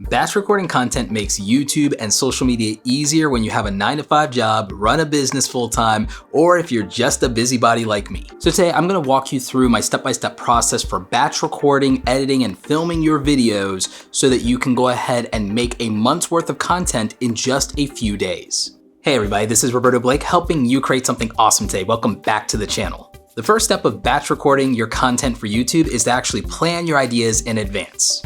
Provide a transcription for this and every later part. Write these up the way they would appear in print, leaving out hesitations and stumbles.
Batch recording content makes YouTube and social media easier when you have a 9-to-5 job, run a business full-time, or if you're just a busybody like me. So today I'm gonna walk you through my step-by-step process for batch recording, editing, and filming your videos so that you can go ahead and make a month's worth of content in just a few days. Hey everybody, this is Roberto Blake helping you create something awesome today. Welcome back to the channel. The first step of batch recording your content for YouTube is to actually plan your ideas in advance.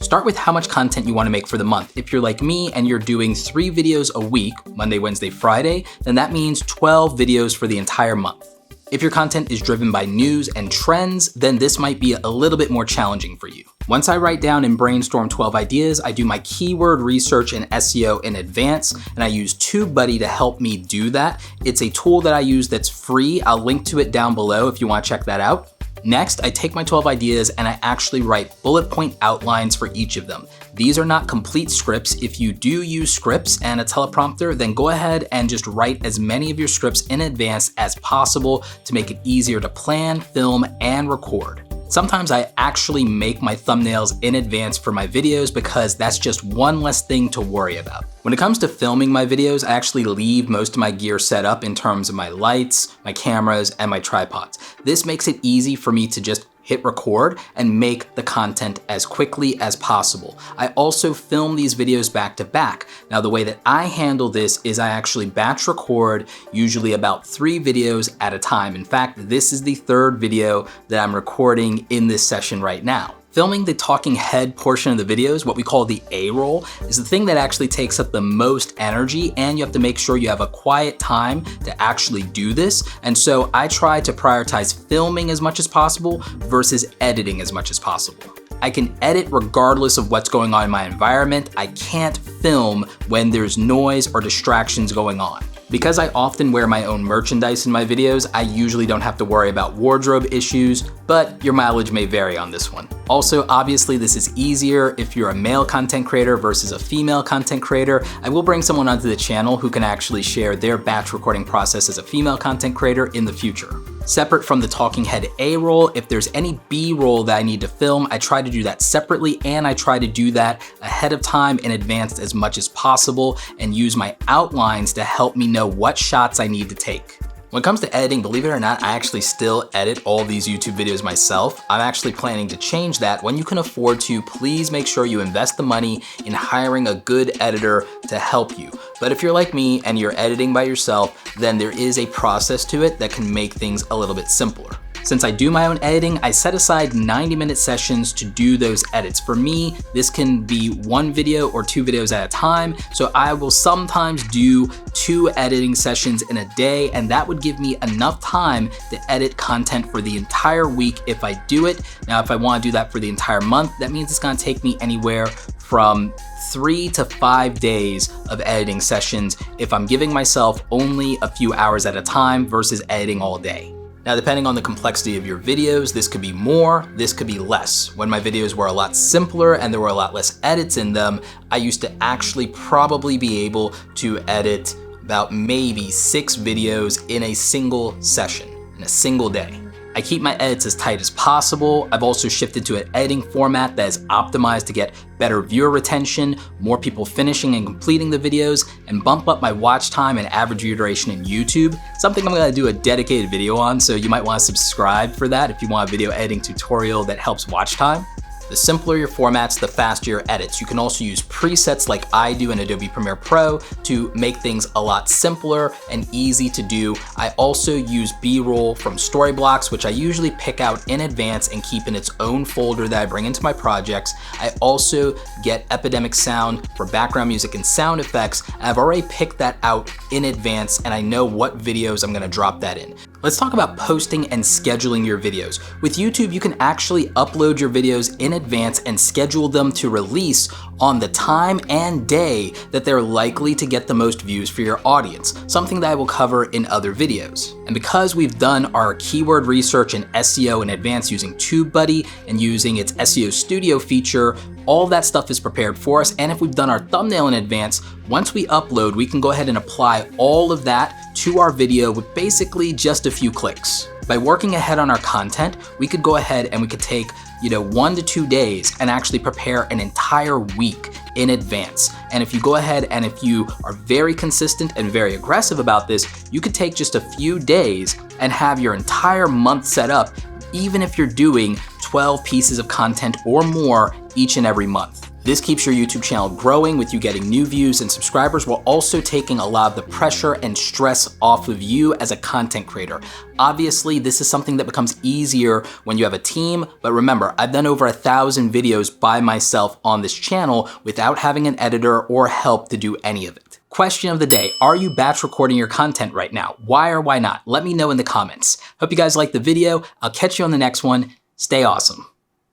Start with how much content you want to make for the month. If you're like me and you're doing 3 videos a week, Monday, Wednesday, Friday, then that means 12 videos for the entire month. If your content is driven by news and trends, then this might be a little bit more challenging for you. Once I write down and brainstorm 12 ideas, I do my keyword research and SEO in advance, and I use TubeBuddy to help me do that. It's a tool that I use that's free. I'll link to it down below if you want to check that out. Next, I take my 12 ideas and I actually write bullet point outlines for each of them. These are not complete scripts. If you do use scripts and a teleprompter, then go ahead and just write as many of your scripts in advance as possible to make it easier to plan, film, and record. Sometimes I actually make my thumbnails in advance for my videos because that's just one less thing to worry about. When it comes to filming my videos, I actually leave most of my gear set up in terms of my lights, my cameras, and my tripods. This makes it easy for me to just hit record and make the content as quickly as possible. I also film these videos back to back. Now, the way that I handle this is I actually batch record usually about 3 videos at a time. In fact, this is the 3rd video that I'm recording in this session right now. Filming the talking head portion of the videos, what we call the A-roll, is the thing that actually takes up the most energy, and you have to make sure you have a quiet time to actually do this. And so I try to prioritize filming as much as possible versus editing as much as possible. I can edit regardless of what's going on in my environment. I can't film when there's noise or distractions going on. Because I often wear my own merchandise in my videos, I usually don't have to worry about wardrobe issues, but your mileage may vary on this one. Also, obviously this is easier if you're a male content creator versus a female content creator. I will bring someone onto the channel who can actually share their batch recording process as a female content creator in the future. Separate from the talking head A-roll, if there's any B-roll that I need to film, I try to do that separately, and I try to do that ahead of time in advance as much as possible and use my outlines to help me know what shots I need to take. When it comes to editing, believe it or not, I actually still edit all these YouTube videos myself. I'm actually planning to change that. When you can afford to, please make sure you invest the money in hiring a good editor to help you. But if you're like me and you're editing by yourself, then there is a process to it that can make things a little bit simpler. Since I do my own editing, I set aside 90-minute sessions to do those edits. For me, this can be 1 video or 2 videos at a time, so I will sometimes do 2 editing sessions in a day, and that would give me enough time to edit content for the entire week if I do it. Now, if I want to do that for the entire month, that means it's going to take me anywhere from 3 to 5 days of editing sessions if I'm giving myself only a few hours at a time versus editing all day. Now, depending on the complexity of your videos, this could be more, this could be less. When my videos were a lot simpler and there were a lot less edits in them, I used to actually probably be able to edit about maybe 6 videos in a single session, in a single day. I keep my edits as tight as possible. I've also shifted to an editing format that is optimized to get better viewer retention, more people finishing and completing the videos, and bump up my watch time and average view duration in YouTube, something I'm gonna do a dedicated video on, so you might wanna subscribe for that if you want a video editing tutorial that helps watch time. The simpler your formats, the faster your edits. You can also use presets like I do in Adobe Premiere Pro to make things a lot simpler and easy to do. I also use B-roll from Storyblocks, which I usually pick out in advance and keep in its own folder that I bring into my projects. I also get Epidemic Sound for background music and sound effects. I've already picked that out in advance, and I know what videos I'm gonna drop that in. Let's talk about posting and scheduling your videos. With YouTube, you can actually upload your videos in advance and schedule them to release on the time and day that they're likely to get the most views for your audience, something that I will cover in other videos. And because we've done our keyword research and SEO in advance using TubeBuddy and using its SEO Studio feature, all that stuff is prepared for us. And if we've done our thumbnail in advance, once we upload, we can go ahead and apply all of that to our video with basically just a few clicks. By working ahead on our content, we could go ahead and we could take 1 to 2 days and actually prepare an entire week in advance. And if you go ahead and if you are very consistent and very aggressive about this, you could take just a few days and have your entire month set up, even if you're doing 12 pieces of content or more each and every month. This keeps your YouTube channel growing with you getting new views and subscribers, while also taking a lot of the pressure and stress off of you as a content creator. Obviously, this is something that becomes easier when you have a team, but remember, I've done over 1,000 videos by myself on this channel without having an editor or help to do any of it. Question of the day, are you batch recording your content right now? Why or why not? Let me know in the comments. Hope you guys liked the video. I'll catch you on the next one. Stay awesome.